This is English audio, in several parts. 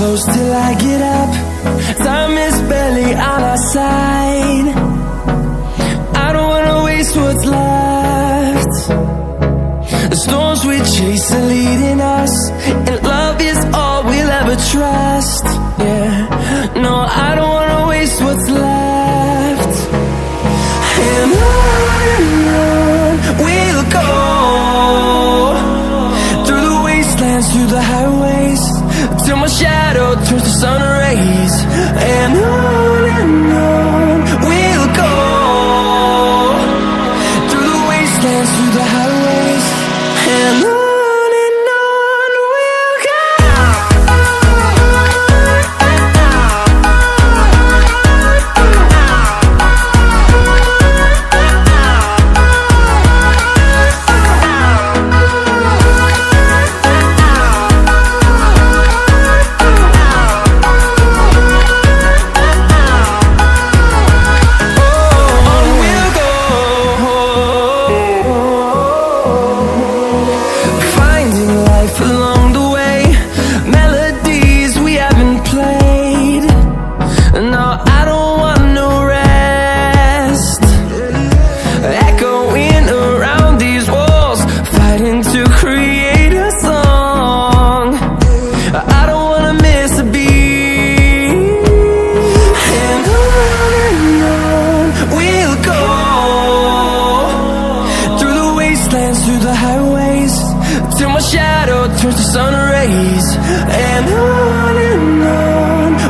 close till I get up. Time is barely on our side. I don't wanna waste what's left. The storms we chase are leading us, and love is all we'll ever trust. Yeah, no, I don't wanna waste what's left. And on we'll go, through the wastelands, through the highways, till my shadow turns to sun rays. And on we'll go, through the wastelands, through the highways, and on we'll go. Through the highways, till my shadow turns to sun rays. And on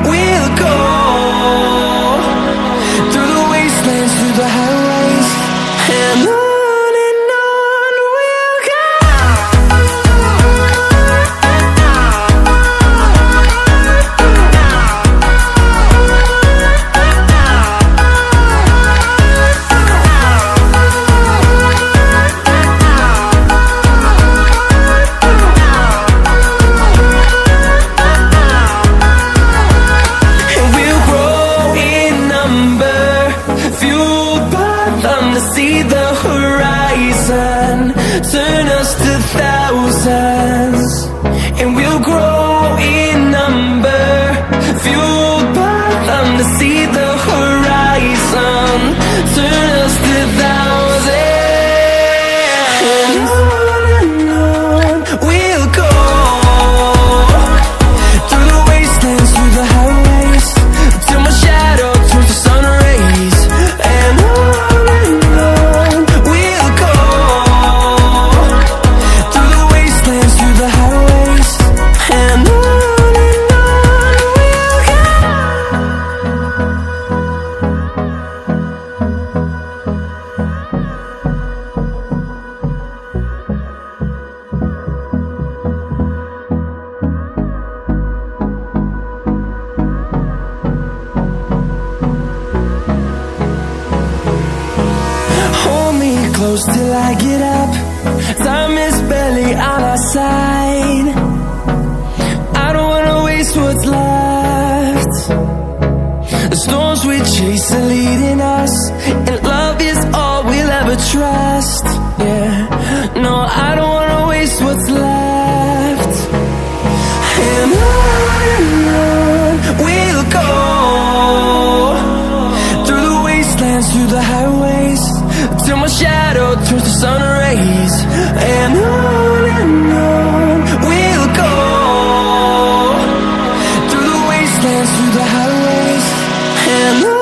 we'll go, through the wastelands, through the highways, and on we'll go. See the horizon, turn us to thousands, and we'll grow in number, fueled by them. To see the horizon, turn us to thousands, and on we'll go, through the wastelands, through the highways, till my shadow turns to sun rays. And close till I get up. Time is barely on our side. I don't wanna waste what's left. The storms we chase are leading us, and love is all we'll ever trust. Yeah, no, I don't wanna waste what's left. And on we'll go, through the wastelands, through the highways, till my shadow turns to sun rays. And on we'll go, through the wastelands, through the highways, and on.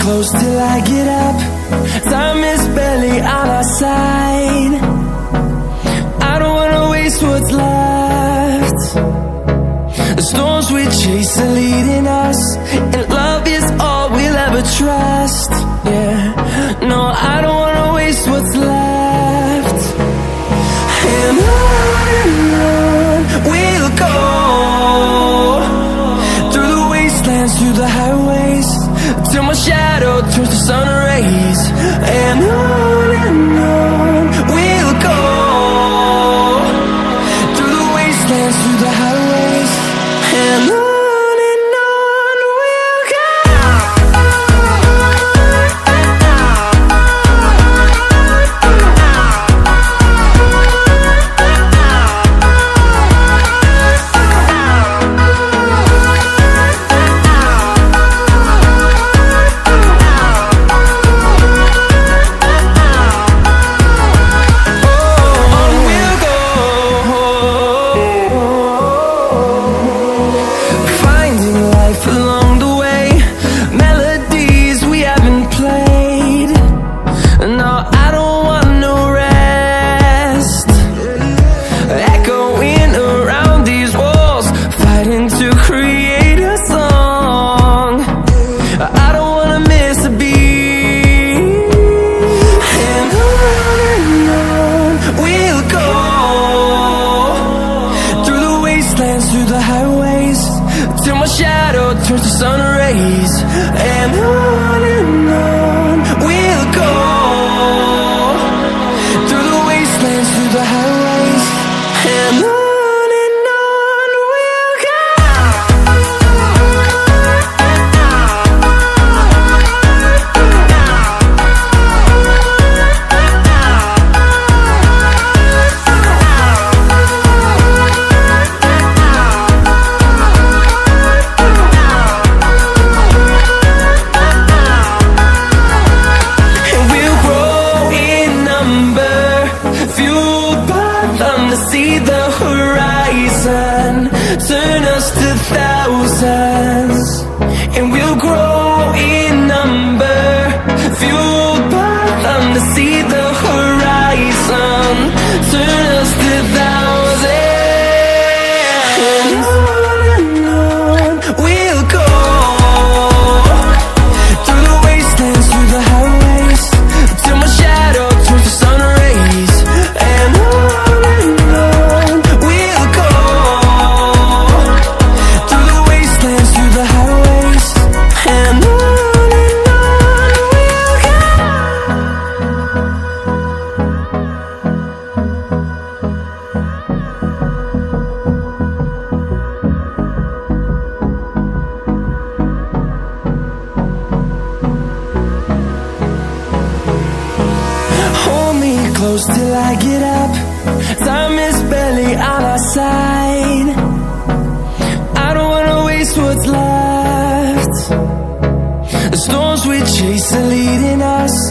close till I get up. Time is barely on our side. I don't wanna waste what's left. The storms we chase are leading us, and love is all we'll ever trust. Yeah, no, I don't wanna waste what's left. And on we'll go, through the wastelands, through the highways, till my shadow turns to sun rays. And on we'll go, through the wastelands, through the highways, and on we'll go. Through the highways, till my shadow turns to sun rays. And on we'll go, through the wastelands, through the highways, and on we'll go. See the horizon, turn us to thousands, and we'll grow in number, fueled by them. To see the horizon, turn us to thousands, and on we'll go, through the wastelands, through the highways, till my shadow turns to sun rays. And close till I get up. Time is barely on our side. I don't wanna waste what's left. The storms we chase are leading us,